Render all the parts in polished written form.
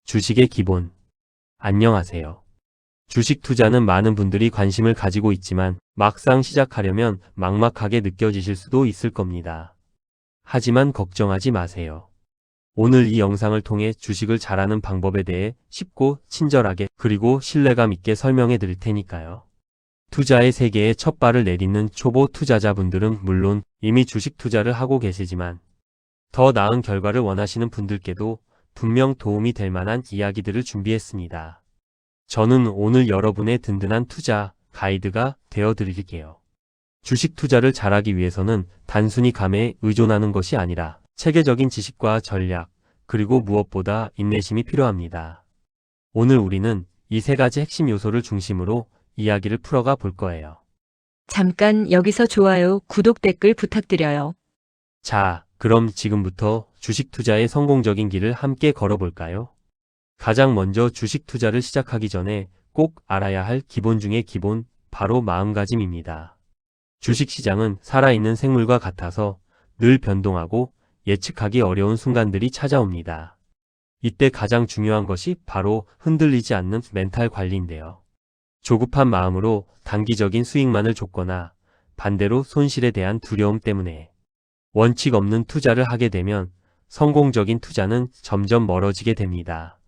주식의 기본. 안녕하세요. 주식 투자는 많은 분들이 관심을 가지고 있지만 막상 시작하려면 막막하게 느껴지실 수도 있을 겁니다. 하지만 걱정하지 마세요. 오늘 이 영상을 통해 주식을 잘하는 방법에 대해 쉽고 친절하게 그리고 신뢰감 있게 설명해 드릴 테니까요. 투자의 세계에 첫 발을 내딛는 초보 투자자분들은 물론 이미 주식 투자를 하고 계시지만 더 나은 결과를 원하시는 분들께도 분명 도움이 될 만한 이야기들을 준비했습니다. 저는 오늘 여러분의 든든한 투자 가이드가 되어 드릴게요. 주식 투자를 잘하기 위해서는 단순히 감에 의존하는 것이 아니라 체계적인 지식과 전략, 그리고 무엇보다 인내심이 필요합니다. 오늘 우리는 이 세 가지 핵심 요소를 중심으로 이야기를 풀어가 볼 거예요. 잠깐 여기서 좋아요, 구독, 댓글 부탁드려요. 자, 그럼 지금부터 주식 투자의 성공적인 길을 함께 걸어볼까요? 가장 먼저 주식 투자를 시작하기 전에 꼭 알아야 할 기본 중의 기본, 바로 마음가짐입니다. 주식 시장은 살아있는 생물과 같아서 늘 변동하고 예측하기 어려운 순간들이 찾아옵니다. 이때 가장 중요한 것이 바로 흔들리지 않는 멘탈 관리인데요. 조급한 마음으로 단기적인 수익만을 쫓거나 반대로 손실에 대한 두려움 때문에 원칙 없는 투자를 하게 되면 성공적인 투자는 점점 멀어지게 됩니다.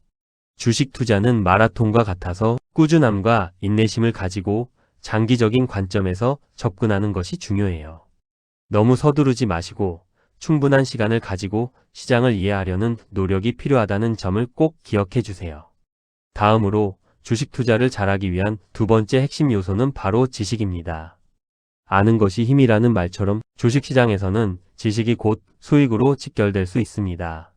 주식 투자는 마라톤과 같아서 꾸준함과 인내심을 가지고 장기적인 관점에서 접근하는 것이 중요해요. 너무 서두르지 마시고 충분한 시간을 가지고 시장을 이해하려는 노력이 필요하다는 점을 꼭 기억해 주세요. 다음으로 주식 투자를 잘하기 위한 두 번째 핵심 요소는 바로 지식입니다. 아는 것이 힘이라는 말처럼 주식시장에서는 지식이 곧 수익으로 직결될 수 있습니다.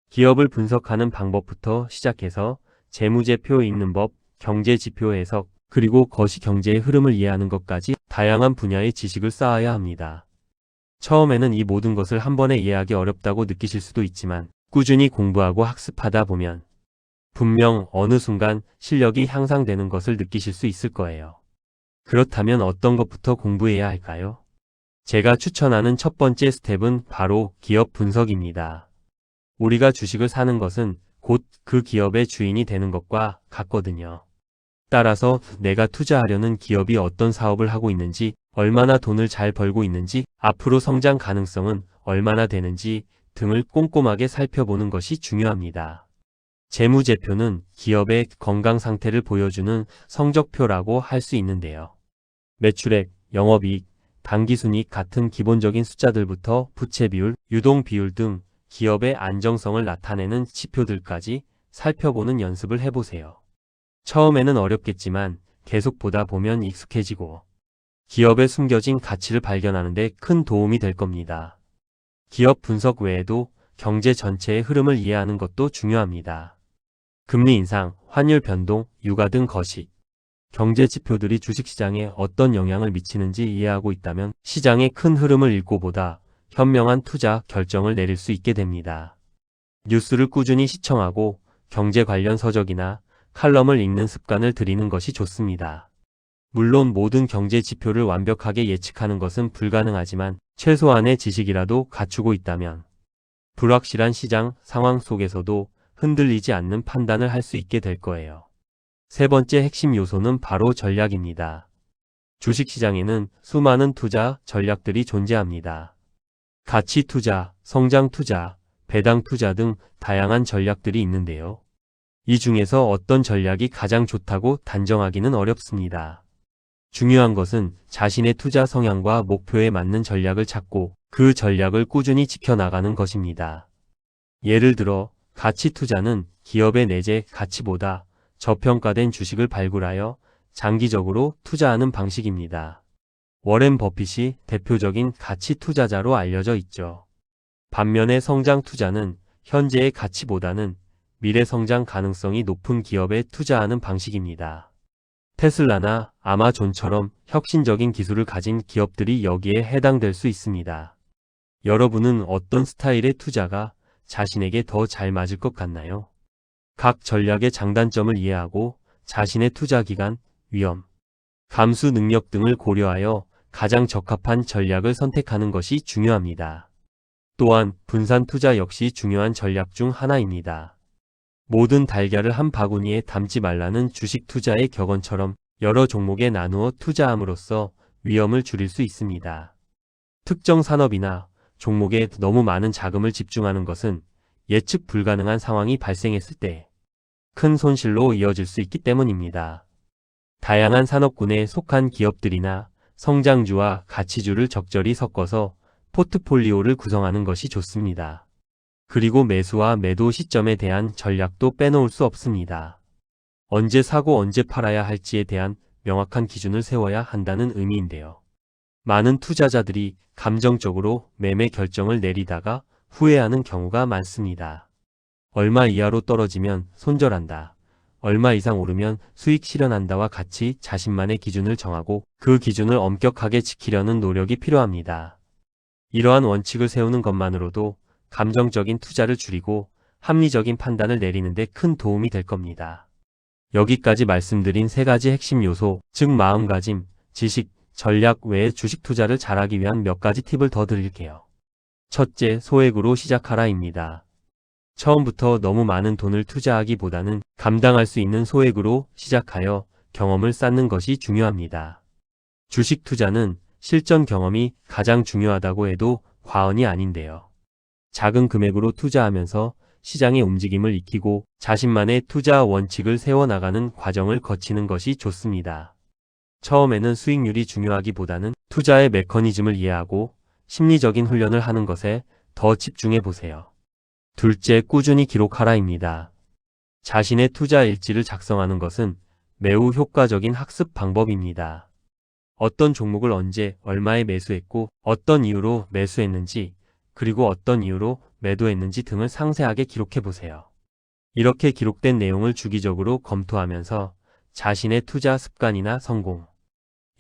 기업을 분석하는 방법부터 시작해서 재무제표 읽는 법, 경제지표 해석, 그리고 거시경제의 흐름을 이해하는 것까지 다양한 분야의 지식을 쌓아야 합니다. 처음에는 이 모든 것을 한 번에 이해하기 어렵다고 느끼실 수도 있지만 꾸준히 공부하고 학습하다 보면 분명 어느 순간 실력이 향상되는 것을 느끼실 수 있을 거예요. 그렇다면 어떤 것부터 공부해야 할까요? 제가 추천하는 첫 번째 스텝은 바로 기업 분석입니다. 우리가 주식을 사는 것은 곧 그 기업의 주인이 되는 것과 같거든요. 따라서 내가 투자하려는 기업이 어떤 사업을 하고 있는지, 얼마나 돈을 잘 벌고 있는지, 앞으로 성장 가능성은 얼마나 되는지 등을 꼼꼼하게 살펴보는 것이 중요합니다. 재무제표는 기업의 건강 상태를 보여주는 성적표라고 할 수 있는데요. 매출액, 영업이익, 당기순이익 같은 기본적인 숫자들부터 부채 비율, 유동 비율 등 기업의 안정성을 나타내는 지표들까지 살펴보는 연습을 해보세요. 처음에는 어렵겠지만 계속 보다 보면 익숙해지고 기업의 숨겨진 가치를 발견하는 데 큰 도움이 될 겁니다. 기업 분석 외에도 경제 전체의 흐름을 이해하는 것도 중요합니다. 금리 인상, 환율 변동, 유가 등 거시, 경제 지표들이 주식시장에 어떤 영향을 미치는지 이해하고 있다면 시장의 큰 흐름을 읽고 보다 현명한 투자 결정을 내릴 수 있게 됩니다. 뉴스를 꾸준히 시청하고 경제 관련 서적이나 칼럼을 읽는 습관을 들이는 것이 좋습니다. 물론 모든 경제 지표를 완벽하게 예측하는 것은 불가능하지만 최소한의 지식이라도 갖추고 있다면 불확실한 시장 상황 속에서도 흔들리지 않는 판단을 할 수 있게 될 거예요. 세 번째 핵심 요소는 바로 전략입니다. 주식시장에는 수많은 투자 전략들이 존재합니다. 가치 투자, 성장 투자, 배당 투자 등 다양한 전략들이 있는데요. 이 중에서 어떤 전략이 가장 좋다고 단정하기는 어렵습니다. 중요한 것은 자신의 투자 성향과 목표에 맞는 전략을 찾고 그 전략을 꾸준히 지켜나가는 것입니다. 예를 들어 가치 투자는 기업의 내재 가치보다 저평가된 주식을 발굴하여 장기적으로 투자하는 방식입니다. 워렌 버핏이 대표적인 가치 투자자로 알려져 있죠. 반면에 성장 투자는 현재의 가치보다는 미래 성장 가능성이 높은 기업에 투자하는 방식입니다. 테슬라나 아마존처럼 혁신적인 기술을 가진 기업들이 여기에 해당될 수 있습니다. 여러분은 어떤 스타일의 투자가 자신에게 더 잘 맞을 것 같나요? 각 전략의 장단점을 이해하고 자신의 투자 기간, 위험, 감수 능력 등을 고려하여 가장 적합한 전략을 선택하는 것이 중요합니다. 또한 분산 투자 역시 중요한 전략 중 하나입니다. 모든 달걀을 한 바구니에 담지 말라는 주식 투자의 격언처럼 여러 종목에 나누어 투자함으로써 위험을 줄일 수 있습니다. 특정 산업이나 종목에 너무 많은 자금을 집중하는 것은 예측 불가능한 상황이 발생했을 때 큰 손실로 이어질 수 있기 때문입니다. 다양한 산업군에 속한 기업들이나 성장주와 가치주를 적절히 섞어서 포트폴리오를 구성하는 것이 좋습니다. 그리고 매수와 매도 시점에 대한 전략도 빼놓을 수 없습니다. 언제 사고 언제 팔아야 할지에 대한 명확한 기준을 세워야 한다는 의미인데요. 많은 투자자들이 감정적으로 매매 결정을 내리다가 후회하는 경우가 많습니다. 얼마 이하로 떨어지면 손절한다. 얼마 이상 오르면 수익 실현한다와 같이 자신만의 기준을 정하고 그 기준을 엄격하게 지키려는 노력이 필요합니다. 이러한 원칙을 세우는 것만으로도 감정적인 투자를 줄이고 합리적인 판단을 내리는 데 큰 도움이 될 겁니다. 여기까지 말씀드린 세 가지 핵심 요소, 즉 마음가짐, 지식, 전략 외에 주식 투자를 잘하기 위한 몇 가지 팁을 더 드릴게요. 첫째, 소액으로 시작하라입니다. 처음부터 너무 많은 돈을 투자하기보다는 감당할 수 있는 소액으로 시작하여 경험을 쌓는 것이 중요합니다. 주식 투자는 실전 경험이 가장 중요하다고 해도 과언이 아닌데요. 작은 금액으로 투자하면서 시장의 움직임을 익히고 자신만의 투자 원칙을 세워나가는 과정을 거치는 것이 좋습니다. 처음에는 수익률이 중요하기보다는 투자의 메커니즘을 이해하고 심리적인 훈련을 하는 것에 더 집중해 보세요. 둘째, 꾸준히 기록하라입니다. 자신의 투자 일지를 작성하는 것은 매우 효과적인 학습 방법입니다. 어떤 종목을 언제, 얼마에 매수했고, 어떤 이유로 매수했는지, 그리고 어떤 이유로 매도했는지 등을 상세하게 기록해 보세요. 이렇게 기록된 내용을 주기적으로 검토하면서 자신의 투자 습관이나 성공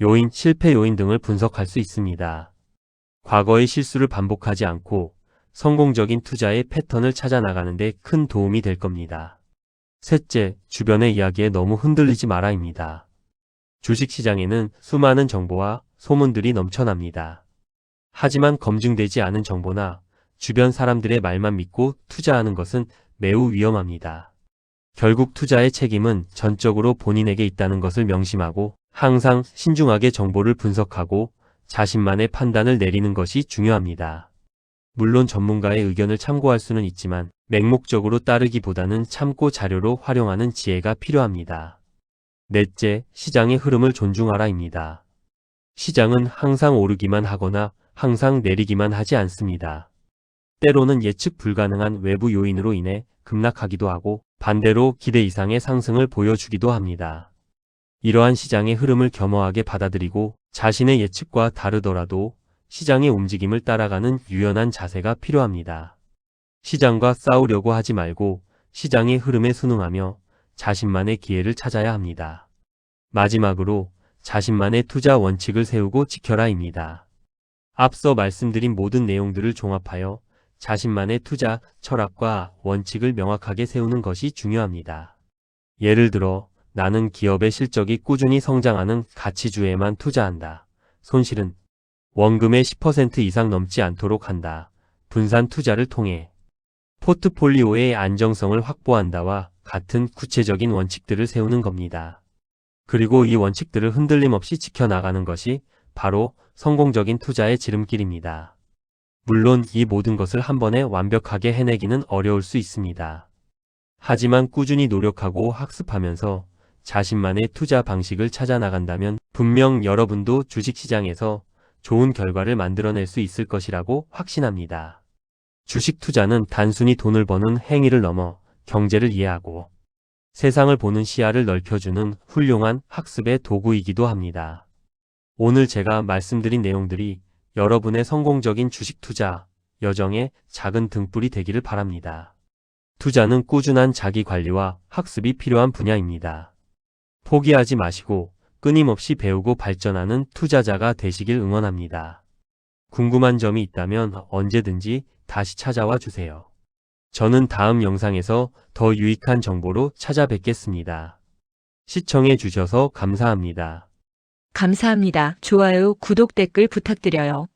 요인, 실패 요인 등을 분석할 수 있습니다. 과거의 실수를 반복하지 않고 성공적인 투자의 패턴을 찾아 나가는 데 큰 도움이 될 겁니다. 셋째, 주변의 이야기에 너무 흔들리지 마라입니다. 주식시장에는 수많은 정보와 소문들이 넘쳐납니다. 하지만 검증되지 않은 정보나 주변 사람들의 말만 믿고 투자하는 것은 매우 위험합니다. 결국 투자의 책임은 전적으로 본인에게 있다는 것을 명심하고 항상 신중하게 정보를 분석하고 자신만의 판단을 내리는 것이 중요합니다. 물론 전문가의 의견을 참고할 수는 있지만 맹목적으로 따르기보다는 참고 자료로 활용하는 지혜가 필요합니다. 넷째, 시장의 흐름을 존중하라입니다. 시장은 항상 오르기만 하거나 항상 내리기만 하지 않습니다. 때로는 예측 불가능한 외부 요인으로 인해 급락하기도 하고 반대로 기대 이상의 상승을 보여주기도 합니다. 이러한 시장의 흐름을 겸허하게 받아들이고 자신의 예측과 다르더라도 시장의 움직임을 따라가는 유연한 자세가 필요합니다. 시장과 싸우려고 하지 말고 시장의 흐름에 순응하며 자신만의 기회를 찾아야 합니다. 마지막으로 자신만의 투자 원칙을 세우고 지켜라입니다. 앞서 말씀드린 모든 내용들을 종합하여 자신만의 투자 철학과 원칙을 명확하게 세우는 것이 중요합니다. 예를 들어 나는 기업의 실적이 꾸준히 성장하는 가치주에만 투자한다. 손실은 원금의 10% 이상 넘지 않도록 한다. 분산 투자를 통해 포트폴리오의 안정성을 확보한다와 같은 구체적인 원칙들을 세우는 겁니다. 그리고 이 원칙들을 흔들림 없이 지켜나가는 것이 바로 성공적인 투자의 지름길입니다. 물론 이 모든 것을 한 번에 완벽하게 해내기는 어려울 수 있습니다. 하지만 꾸준히 노력하고 학습하면서 자신만의 투자 방식을 찾아 나간다면 분명 여러분도 주식시장에서 좋은 결과를 만들어낼 수 있을 것이라고 확신합니다. 주식 투자는 단순히 돈을 버는 행위를 넘어 경제를 이해하고 세상을 보는 시야를 넓혀주는 훌륭한 학습의 도구이기도 합니다. 오늘 제가 말씀드린 내용들이 여러분의 성공적인 주식 투자 여정의 작은 등불이 되기를 바랍니다. 투자는 꾸준한 자기 관리와 학습이 필요한 분야입니다. 포기하지 마시고 끊임없이 배우고 발전하는 투자자가 되시길 응원합니다. 궁금한 점이 있다면 언제든지 다시 찾아와 주세요. 저는 다음 영상에서 더 유익한 정보로 찾아뵙겠습니다. 시청해 주셔서 감사합니다. 감사합니다. 좋아요, 구독, 댓글 부탁드려요.